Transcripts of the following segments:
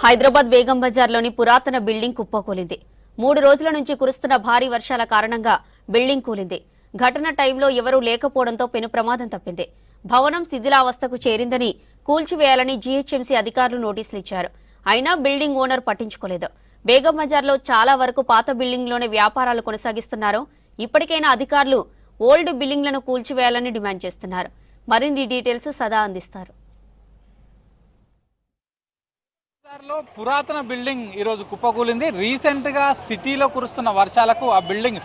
హైదరాబాద్ బేగం బజార్లోని పురాతన బిల్డింగ్ కుప్పకూలింది. 3 రోజుల నుంచి కురుస్తున్న భారీ వర్షాల కారణంగా బిల్డింగ్ కూలింది. ఘటన టైంలో ఎవరూ లేకపోవడంతో పెను ప్రమాదం తప్పింది. భవనం శిథిలావస్థకు చేరిందని కూల్చివేయాలని జీహెచ్ఎంసీ అధికారులు నోటీసులు ఇచ్చారు. అయినా బిల్డింగ్ ఓనర్ పట్టించుకోలేదు. బేగం బజార్లో చాలా వరకు పాత బిల్డింగ్లోనే వ్యాపారాలు కొనసాగిస్తున్నారు. ఇప్పటికైనా అధికారులు ఓల్డ్ బిల్డింగ్లను కూల్చివేయాలని డిమాండ్ చేస్తున్నారు. మరిన్ని డీటెయిల్స్ సదా అందిస్తారు. పురాతన బిల్డింగ్ ఈరోజు కుప్పకూలింది. రీసెంట్గా సిటీలో కురుస్తున్న వర్షాలకు ఆ బిల్డింగ్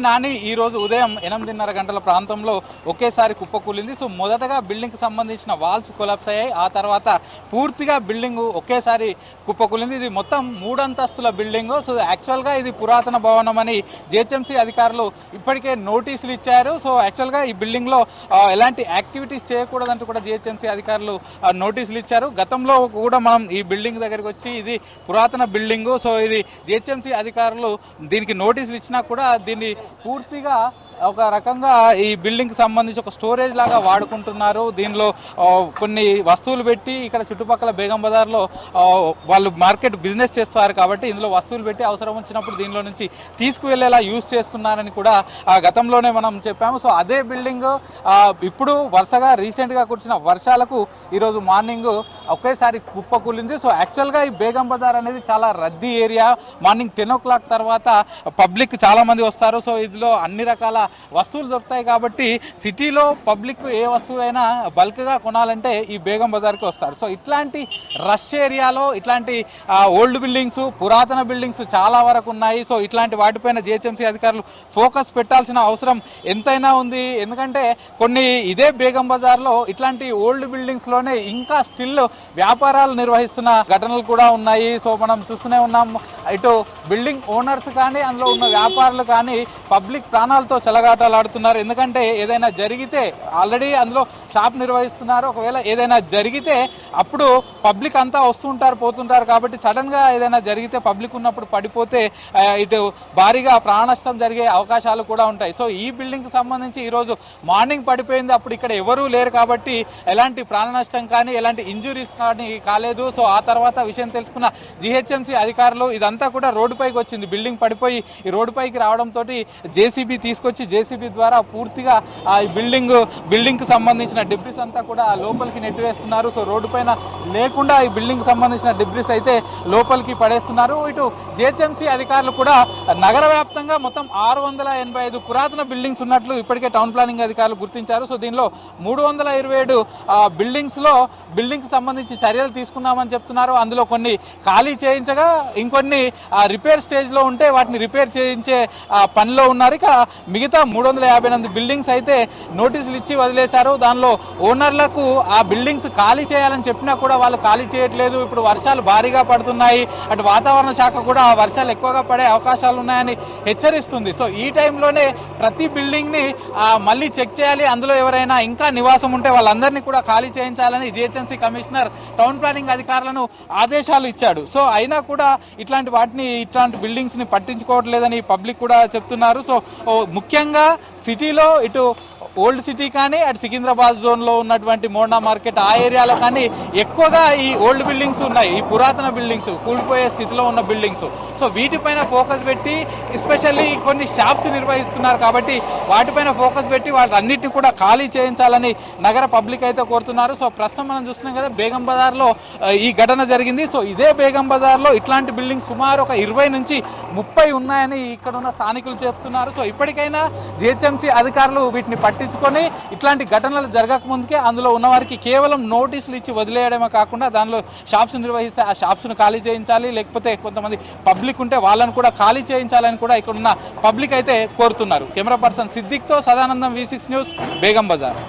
నాని ఈరోజు ఉదయం 8:30 గంటల ప్రాంతంలో ఒకేసారి కుప్పకూలింది. సో మొదటగా బిల్డింగ్కి సంబంధించిన వాల్స్ కొలాప్స్ అయ్యాయి. ఆ తర్వాత పూర్తిగా బిల్డింగ్ ఒకేసారి కుప్పకూలింది. ఇది మొత్తం 3 అంతస్తుల బిల్డింగ్. సో యాక్చువల్గా ఇది పురాతన భవనం అని జిహెచ్ఎంసీ అధికారులు ఇప్పటికే నోటీసులు ఇచ్చారు. సో యాక్చువల్గా ఈ బిల్డింగ్లో ఎలాంటి యాక్టివిటీస్ చేయకూడదంటూ కూడా జిహెచ్ఎంసీ అధికారులు నోటీసులు ఇచ్చారు. గతంలో కూడా మనం ఈ బిల్డింగ్ దగ్గరికి వచ్చి ఇది పురాతన బిల్డింగ్, సో ఇది జిహెచ్ఎంసీ అధికారులు దీనికి నోటీసులు ఇచ్చినా కూడా దీన్ని పూర్తిగా ఒక రకంగా ఈ బిల్డింగ్కి సంబంధించి ఒక స్టోరేజ్ లాగా వాడుకుంటున్నారు. దీనిలో కొన్ని వస్తువులు పెట్టి ఇక్కడ చుట్టుపక్కల బేగం బజార్లో వాళ్ళు మార్కెట్ బిజినెస్ చేస్తారు కాబట్టి ఇందులో వస్తువులు పెట్టి అవసరం వచ్చినప్పుడు దీనిలో నుంచి తీసుకువెళ్ళేలా యూజ్ చేస్తున్నారని కూడా గతంలోనే మనం చెప్పాము. సో అదే బిల్డింగ్ ఇప్పుడు వరుసగా రీసెంట్గా కురిసిన వర్షాలకు ఈరోజు మార్నింగ్ ఒకేసారి కుప్పకూలింది. సో యాక్చువల్గా ఈ బేగం బజార్ అనేది చాలా రద్దీ ఏరియా. మార్నింగ్ 10 o'clock తర్వాత పబ్లిక్ చాలామంది వస్తారు. సో ఇందులో అన్ని రకాల వస్తువులు దొరుకుతాయి కాబట్టి సిటీలో పబ్లిక్ ఏ వస్తువులైనా బల్క్గా కొనాలంటే ఈ బేగం బజార్కి వస్తారు. సో ఇట్లాంటి రష్ ఏరియాలో ఇట్లాంటి ఓల్డ్ బిల్డింగ్స్, పురాతన బిల్డింగ్స్ చాలా వరకు ఉన్నాయి. సో ఇట్లాంటి వాటిపైన జిహెచ్ఎంసీ అధికారులు ఫోకస్ పెట్టాల్సిన అవసరం ఎంతైనా ఉంది. ఎందుకంటే కొన్ని ఇదే బేగం బజార్లో ఇట్లాంటి ఓల్డ్ బిల్డింగ్స్లోనే ఇంకా స్టిల్ వ్యాపారాలు నిర్వహిస్తున్న ఘటనలు కూడా ఉన్నాయి. సో మనం చూస్తూనే ఉన్నాం, ఇటు బిల్డింగ్ ఓనర్స్ కానీ అందులో ఉన్న వ్యాపారులు కానీ పబ్లిక్ ప్రాణాలతో చెలగాటలాడుతున్నారు. ఎందుకంటే ఏదైనా జరిగితే ఆల్రెడీ అందులో షాప్ నిర్వహిస్తున్నారు. ఒకవేళ ఏదైనా జరిగితే అప్పుడు పబ్లిక్ అంతా వస్తుంటారు పోతుంటారు కాబట్టి సడన్గా ఏదైనా జరిగితే పబ్లిక్ ఉన్నప్పుడు పడిపోతే ఇటు భారీగా ప్రాణ నష్టం జరిగే అవకాశాలు కూడా ఉంటాయి. సో ఈ బిల్డింగ్కి సంబంధించి ఈరోజు మార్నింగ్ పడిపోయింది. అప్పుడు ఇక్కడ ఎవరూ లేరు కాబట్టి ఎలాంటి ప్రాణ నష్టం కానీ ఎలాంటి ఇంజురీస్ కానీ కాలేదు. సో ఆ తర్వాత విషయం తెలుసుకున్న జిహెచ్ఎంసీ అధికారులు ఇదంతా కూడా రోడ్డుపైకి వచ్చింది. బిల్డింగ్ పడిపోయి ఈ రోడ్డుపైకి రావడంతో జేసీబీ తీసుకొచ్చి జేసీబీ ద్వారా పూర్తిగా ఈ బిల్డింగ్కి సంబంధించిన డిబ్రిస్ అంతా కూడా లోపలికి నెట్టివేస్తున్నారు. సో రోడ్డు పైన లేకుండా ఈ బిల్డింగ్కి సంబంధించిన డిబ్రిస్ అయితే లోపలికి పడేస్తున్నారు. ఇటు జిహెచ్ఎంసీ అధికారులు కూడా నగర వ్యాప్తంగా మొత్తం 685 పురాతన బిల్డింగ్స్ ఉన్నట్లు ఇప్పటికే టౌన్ ప్లానింగ్ అధికారులు గుర్తించారు. సో దీనిలో 327 బిల్డింగ్కి సంబంధించి చర్యలు తీసుకున్నామని చెప్తున్నారు. అందులో కొన్ని ఖాళీ చేయించగా ఇంకొన్ని రిపేర్ స్టేజ్లో ఉంటే వాటిని రిపేర్ చేయించే పనిలో ఉన్నారు. ఇక మిగతా 358 బిల్డింగ్స్ అయితే నోటీసులు ఇచ్చి వదిలేశారు. దానిలో ఓనర్లకు ఆ బిల్డింగ్స్ ఖాళీ చేయాలని చెప్పినా కూడా వాళ్ళు ఖాళీ చేయట్లేదు. ఇప్పుడు వర్షాలు భారీగా పడుతున్నాయి. అటు వాతావరణ శాఖ కూడా వర్షాలు ఎక్కువగా పడే అవకాశాలు ఉన్నాయని హెచ్చరిస్తుంది. సో ఈ టైంలోనే ప్రతి బిల్డింగ్ని మళ్ళీ చెక్ చేయాలి. అందులో ఎవరైనా ఇంకా నివాసం ఉంటే వాళ్ళందరినీ కూడా ఖాళీ చేయించాలని జిహెచ్ఎంసీ కమిషనర్ టౌన్ ప్లానింగ్ అధికారులను ఆదేశాలు ఇచ్చాడు. సో అయినా కూడా ఇట్లాంటి బిల్డింగ్స్ని పట్టించుకోవట్లేదని పబ్లిక్ కూడా చెప్తున్నారు. సో ముఖ్యంగా సిటీలో ఇటు ఓల్డ్ సిటీ కానీ అటు సికింద్రాబాద్ జోన్లో ఉన్నటువంటి మోండా మార్కెట్ ఆ ఏరియాలో కానీ ఎక్కువగా ఈ ఓల్డ్ బిల్డింగ్స్ ఉన్నాయి. ఈ పురాతన బిల్డింగ్స్ కూలిపోయే స్థితిలో ఉన్న బిల్డింగ్స్. సో వీటిపైన ఫోకస్ పెట్టి ఎస్పెషల్లీ కొన్ని షాప్స్ నిర్వహిస్తున్నారు కాబట్టి వాటిపైన ఫోకస్ పెట్టి వాటన్నిటిని కూడా ఖాళీ చేయించాలని నగర పబ్లిక్ అయితే కోరుతున్నారు. సో ప్రస్తుతం మనం చూస్తున్నాం కదా బేగం బజార్లో ఈ ఘటన జరిగింది. సో ఇదే బేగం బజార్లో ఇట్లాంటి బిల్డింగ్స్ సుమారు ఒక 20 నుంచి 30 ఉన్నాయని ఇక్కడ ఉన్న స్థానికులు చెప్తున్నారు. సో ఇప్పటికైనా జిహెచ్ఎంసీ అధికారులు వీటిని పట్టించుకొని ఇట్లాంటి ఘటనలు జరగక ముందుకే అందులో ఉన్నవారికి కేవలం నోటీసులు ఇచ్చి వదిలేయడమే కాకుండా దానిలో షాప్స్ నిర్వహిస్తే ఆ షాప్స్ను ఖాళీ చేయించాలి. లేకపోతే కొంతమంది పబ్లిక్ ఉంటే వాళ్ళని కూడా ఖాళీ చేయించాలని కూడా ఇక్కడ ఉన్న పబ్లిక్ అయితే కోరుతున్నారు. కెమెరా పర్సన్ సిద్దిక్తో సదానందం, V6 న్యూస్, బేగం బజార్.